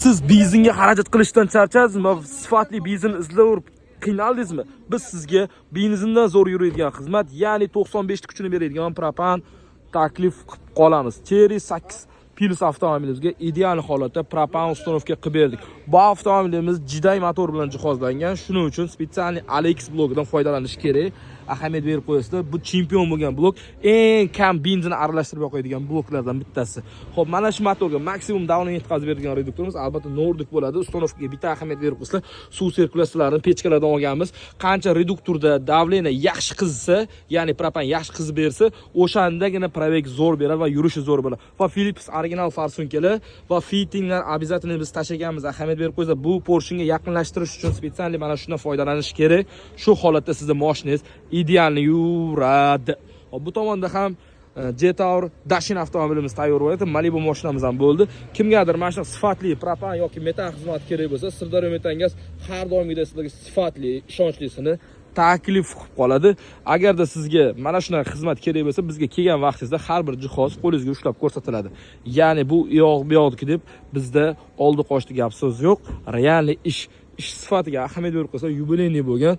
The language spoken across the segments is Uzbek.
Siz benzinga xarajat qilishdan charchadingizmi va sifatli benzin izlayverib qiynaldingizmi? Biz sizga benzindan zo'r yuradigan xizmat, ya'ni 95 ta kuchini beradigan propan taklif qilib qolamiz. Cherry 8 Plus avtomobilimizga ideal holatda propan uстановка qilib berdik. Bu avtomobilimiz jiday motor bilan jihozlangan. Shuning uchun spesialniy Alex blokidan foydalanish kerak. Ahamiyat berib qo'yasizlar. Bu chempion bo'lgan blok, eng kam benzin aralashtirib qo'yadigan bloklardan bittasi. Xo'p, mana shu motorga maksimum davoni yetkazib beradigan reduktorimiz albatta Nordic bo'ladi. Uстановkaga bitta ahamiyat berib qo'yasizlar. Suv sirkulyatsiyalarini pechkalardan olganmiz. Qancha reduktorda davleniya yaxshi qizsa, ya'ni propan yaxshi qizib bersa, o'shandagina probeg zo'r beradi va yurishi zo'r bo'ladi. Va Philips original farsunkalar va fittinglar обязательно biz tashlaganmiz. Ahamiyat berib qo'ysa, bu porshingga yaqinlashtirish uchun spesialniy mana shundan foydalanish kerak. Shu holatda sizning mashinangiz idealni yuradi. Bu tomonda ham Jetour Dashin avtomobilimiz tayyor bo'ladi. Malibu mashinamiz ham bo'ldi. Kimgadir mana shu sifatli propan yoki metan xizmat kerak bo'lsa, Sirdaryo Metangaz har doimgidek sizlarga sifatli, ishonchlisini taklif qilib qoladi. Agarda sizga mana shunday xizmat kerak bo'lsa, bizga kelgan vaqtingizda har bir jihoz qo'lingizga ushlab ko'rsatiladi. Ya'ni bu bu yoqdiki deb bizda oldi qochdi gap so'z yo'q. Realniy ish sifatiga ahamiyat berib qo'ysa, yubileyniy bo'lgan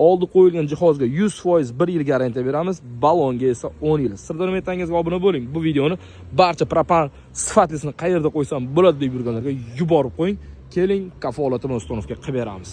oldi qo'yilgan jihozga 100% 1 yil garantiya beramiz, balonga esa 10 yil. Sirdaryo Metangazga obuna bo'ling. Bu videoni barcha propan sifatlisini qayerda qo'ysam bo'ladi deb yurganlarga yuborib qo'ying. Keling, kafolatini uстановка qilib beramiz.